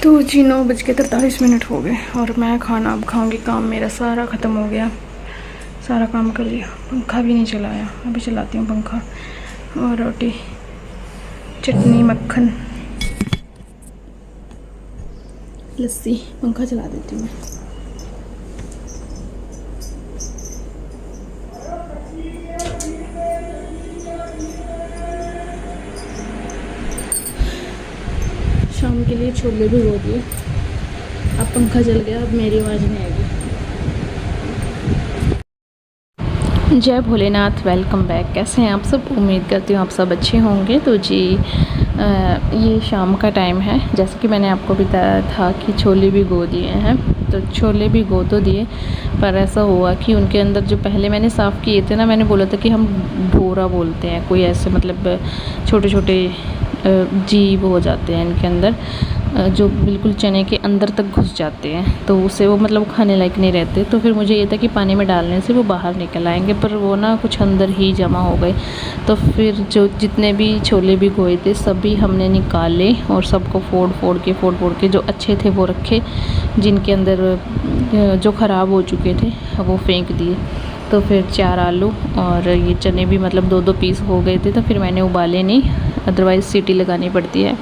तो जी 9:43 हो गए और मैं खाना अब खाऊंगी। काम मेरा सारा ख़त्म हो गया, सारा काम कर लिया। पंखा भी नहीं चलाया, अभी चलाती हूँ पंखा। और रोटी, चटनी, मक्खन, लस्सी, पंखा चला देती हूँ मैं। शाम के लिए छोले भी हो दिए। अब पंखा चल गया, अब मेरी आवाज़ नहीं आएगी। जय भोलेनाथ, वेलकम बैक। कैसे हैं आप सब? उम्मीद करती हूँ आप सब अच्छे होंगे। तो जी ये शाम का टाइम है। जैसे कि मैंने आपको बताया था कि छोले भिगो दिए हैं, तो छोले भिगो तो दिए, पर ऐसा हुआ कि उनके अंदर जो पहले मैंने साफ़ किए थे ना, मैंने बोला था कि हम भोरा बोलते हैं, कोई ऐसे मतलब छोटे छोटे जीव हो जाते हैं इनके अंदर, जो बिल्कुल चने के अंदर तक घुस जाते हैं, तो उससे वो मतलब खाने लायक नहीं रहते। तो फिर मुझे ये था कि पानी में डालने से वो बाहर निकल आएंगे, पर वो ना कुछ अंदर ही जमा हो गए। तो फिर जो जितने भी छोले भिगोए थे सभी हमने निकाले और सबको फोड़ फोड़ के जो अच्छे थे वो रखे, जिनके अंदर जो ख़राब हो चुके थे वो फेंक दिए। तो फिर 4 आलू और ये चने भी मतलब 2-2 पीस हो गए थे, तो फिर मैंने उबाले नहीं, अदरवाइज़ सीटी लगानी पड़ती है,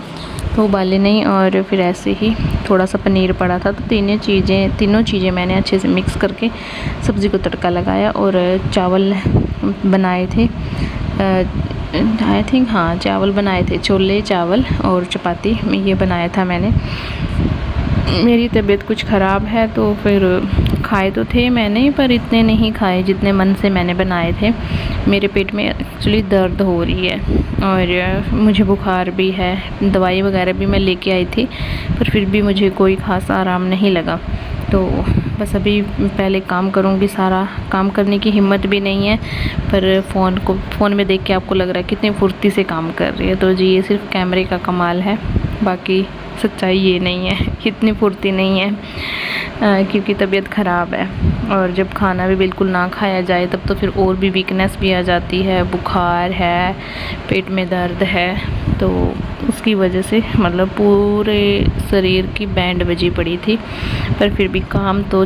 तो उबाले नहीं। और फिर ऐसे ही थोड़ा सा पनीर पड़ा था, तो तीनों चीज़ें मैंने अच्छे से मिक्स करके सब्ज़ी को तड़का लगाया। और चावल बनाए थे, आई थिंक, हाँ चावल बनाए थे, छोले चावल और चपाती ये बनाया था मैंने। मेरी तबीयत कुछ ख़राब है, तो फिर खाए तो थे मैंने, पर इतने नहीं खाए जितने मन से मैंने बनाए थे। मेरे पेट में एक्चुअली दर्द हो रही है और मुझे बुखार भी है, दवाई वगैरह भी मैं लेके आई थी, पर फिर भी मुझे कोई ख़ास आराम नहीं लगा। तो बस अभी पहले काम करूँगी, सारा काम करने की हिम्मत भी नहीं है, पर फ़ोन में देख के आपको लग रहा है कितनी फुर्ती से काम कर रही है। तो जी ये सिर्फ कैमरे का कमाल है, बाकी सच्चाई ये नहीं है, इतनी फुर्ती नहीं है, क्योंकि तबीयत ख़राब है। और जब खाना भी बिल्कुल ना खाया जाए तब तो फिर और भी वीकनेस भी आ जाती है, बुखार है, पेट में दर्द है, तो उसकी वजह से मतलब पूरे शरीर की बैंड बजी पड़ी थी। पर फिर भी काम तो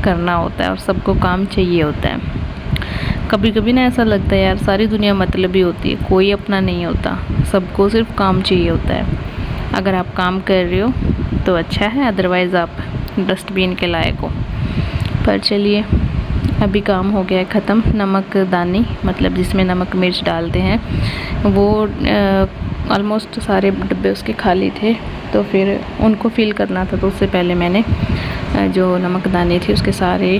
करना होता है और सबको काम चाहिए होता है। कभी कभी ना ऐसा लगता है यार, सारी दुनिया मतलबी होती है, कोई अपना नहीं होता, सबको सिर्फ काम चाहिए होता है। अगर आप काम कर रहे हो तो अच्छा है, अदरवाइज़ आप डस्टबिन के लायक हो। पर चलिए, अभी काम हो गया है ख़त्म। नमक दानी मतलब जिसमें नमक मिर्च डालते हैं, वो ऑलमोस्ट सारे डब्बे उसके खाली थे, तो फिर उनको फिल करना था। तो उससे पहले मैंने जो नमक दाने थे उसके सारे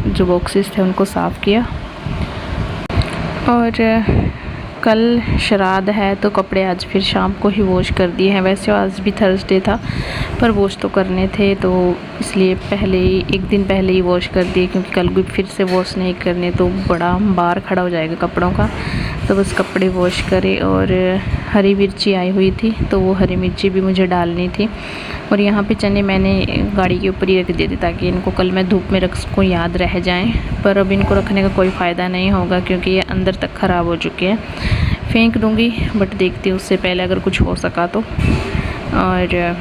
जो बॉक्सेस थे उनको साफ़ किया। और कल श्राद्ध है, तो कपड़े आज फिर शाम को ही वॉश कर दिए हैं। वैसे आज भी थर्सडे था, पर वॉश तो करने थे, तो इसलिए एक दिन पहले ही वॉश कर दिए, क्योंकि कल भी फिर से वॉश नहीं करने तो बड़ा बार खड़ा हो जाएगा कपड़ों का। तो बस कपड़े वॉश करे। और हरी मिर्ची आई हुई थी, तो वो हरी मिर्ची भी मुझे डालनी थी। और यहाँ पे चने मैंने गाड़ी के ऊपर ही रख दिए थे, ताकि इनको कल मैं धूप में रख सकूँ, याद रह जाएं। पर अब इनको रखने का कोई फ़ायदा नहीं होगा, क्योंकि ये अंदर तक ख़राब हो चुके हैं। फेंक दूँगी, बट देखती हूँ उससे पहले अगर कुछ हो सका तो। और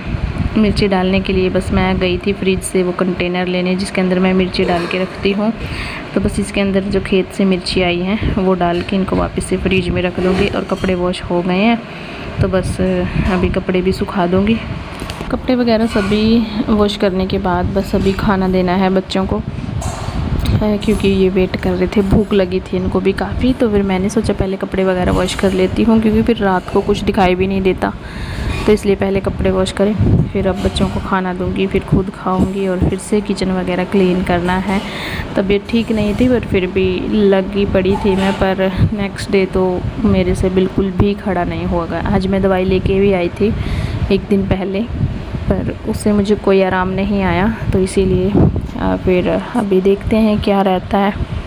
मिर्ची डालने के लिए बस मैं गई थी फ्रिज से वो कंटेनर लेने, जिसके अंदर मैं मिर्ची डाल के रखती हूँ। तो बस इसके अंदर जो खेत से मिर्ची आई हैं वो डाल के इनको वापस से फ्रिज में रख दूँगी। और कपड़े वॉश हो गए हैं, तो बस अभी कपड़े भी सुखा दूँगी। कपड़े वगैरह सभी वॉश करने के बाद बस अभी खाना देना है बच्चों को, क्योंकि ये वेट कर रहे थे, भूख लगी थी इनको भी काफ़ी। तो फिर मैंने सोचा पहले कपड़े वगैरह वॉश कर लेती हूँ, क्योंकि फिर रात को कुछ दिखाई भी नहीं देता, तो इसलिए पहले कपड़े वॉश करें, फिर अब बच्चों को खाना दूँगी, फिर खुद खाऊँगी। और फिर से किचन वगैरह क्लीन करना है। तबीयत ठीक नहीं थी, पर फिर भी लगी पड़ी थी मैं, पर नेक्स्ट डे तो मेरे से बिल्कुल भी खड़ा नहीं होगा। आज मैं दवाई लेके भी आई थी एक दिन पहले, पर उससे मुझे कोई आराम नहीं आया, तो इसीलिए फिर अभी देखते हैं क्या रहता है।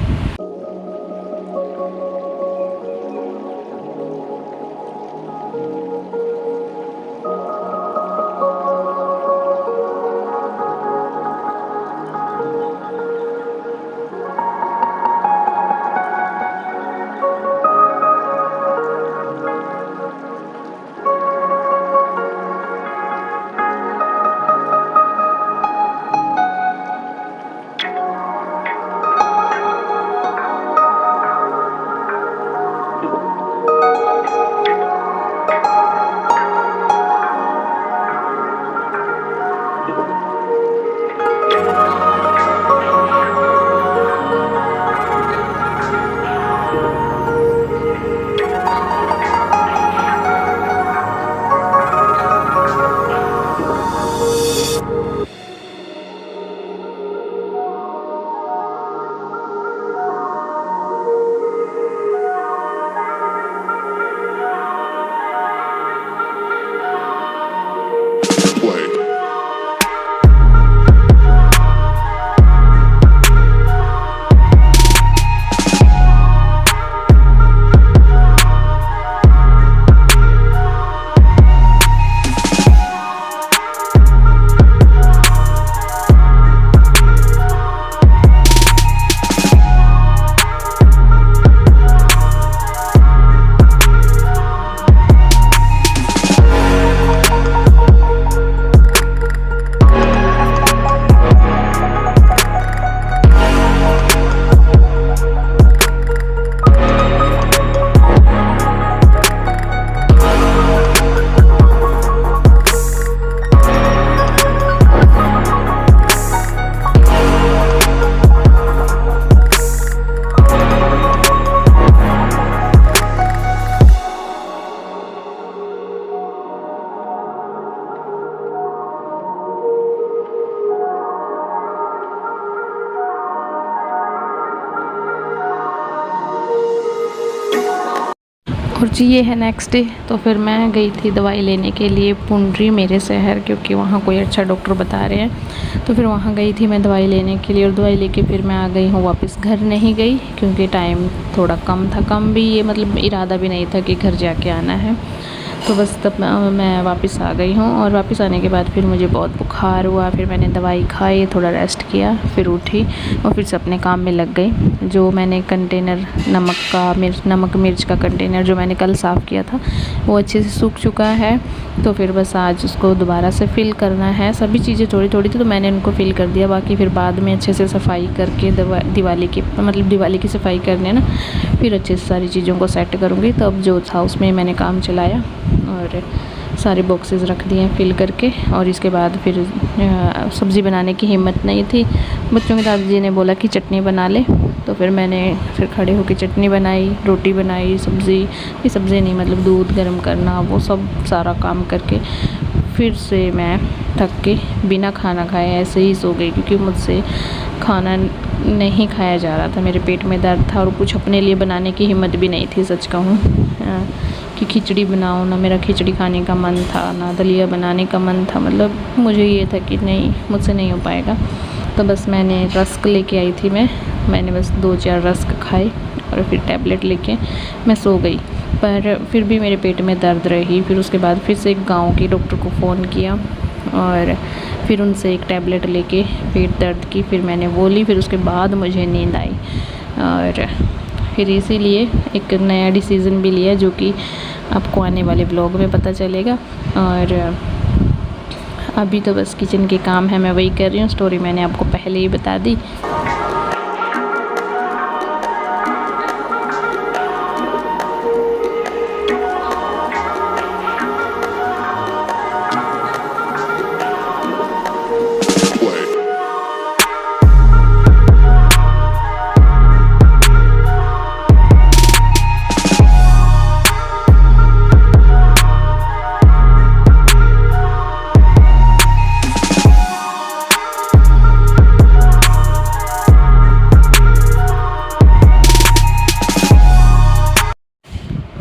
और जी ये है नेक्स्ट डे। तो फिर मैं गई थी दवाई लेने के लिए पुंडरी मेरे शहर, क्योंकि वहाँ कोई अच्छा डॉक्टर बता रहे हैं। तो फिर वहाँ गई थी मैं दवाई लेने के लिए, और दवाई लेके फिर मैं आ गई हूँ वापस। घर नहीं गई क्योंकि टाइम थोड़ा कम था, कम भी ये मतलब इरादा भी नहीं था कि घर जाके आना है। तो बस तब मैं वापस आ गई हूँ। और वापस आने के बाद फिर मुझे बहुत बुखार हुआ, फिर मैंने दवाई खाई, थोड़ा रेस्ट किया, फिर उठी और फिर से अपने काम में लग गई। जो मैंने कंटेनर नमक मिर्च का कंटेनर जो मैंने कल साफ़ किया था वो अच्छे से सूख चुका है। तो फिर बस आज उसको दोबारा से फ़िल करना है। सभी चीज़ें थोड़ी थोड़ी थी तो मैंने उनको फ़िल कर दिया, बाकी फिर बाद में अच्छे से सफाई करके दिवाली की सफाई करने ना, फिर अच्छे से सारी चीज़ों को सेट करूँगी। तब जो था उसमें मैंने काम चलाया और सारे बॉक्सेस रख दिए फिल करके। और इसके बाद फिर सब्ज़ी बनाने की हिम्मत नहीं थी। बच्चों के दादाजी ने बोला कि चटनी बना ले, तो फिर मैंने खड़े होकर चटनी बनाई, रोटी बनाई, सब्ज़ी नहीं मतलब दूध गर्म करना, वो सब सारा काम करके फिर से मैं थक के बिना खाना खाए ऐसे ही सो गई, क्योंकि मुझसे खाना नहीं खाया जा रहा था, मेरे पेट में दर्द था और कुछ अपने लिए बनाने की हिम्मत भी नहीं थी। सच कहूँ कि खिचड़ी बनाऊँ ना, मेरा खिचड़ी खाने का मन था ना दलिया बनाने का मन था। मतलब मुझे ये था कि नहीं, मुझसे नहीं हो पाएगा। तो बस मैंने रस्क लेके आई थी मैंने बस 2-4 रस्क खाए और फिर टैबलेट लेके मैं सो गई। पर फिर भी मेरे पेट में दर्द रही। फिर उसके बाद फिर से एक गाँव के डॉक्टर को फ़ोन किया और फिर उनसे एक टैबलेट लेके पेट दर्द की फिर मैंने वो ली। फिर उसके बाद मुझे नींद आई और फिर इसीलिए एक नया डिसीज़न भी लिया, जो कि आपको आने वाले ब्लॉग में पता चलेगा। और अभी तो बस किचन के काम है, मैं वही कर रही हूँ। स्टोरी मैंने आपको पहले ही बता दी।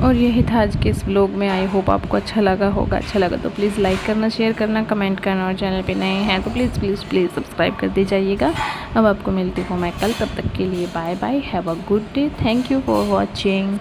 और यही था आज के इस व्लॉग में। आई होप आपको अच्छा लगा होगा। अच्छा लगा तो प्लीज़ लाइक करना, शेयर करना, कमेंट करना, और चैनल पे नए हैं तो प्लीज़ प्लीज़ प्लीज़ सब्सक्राइब कर दी जाइएगा। अब आपको मिलती हूँ मैं कल, तब तक के लिए bye bye, have a good day, thank you for watching.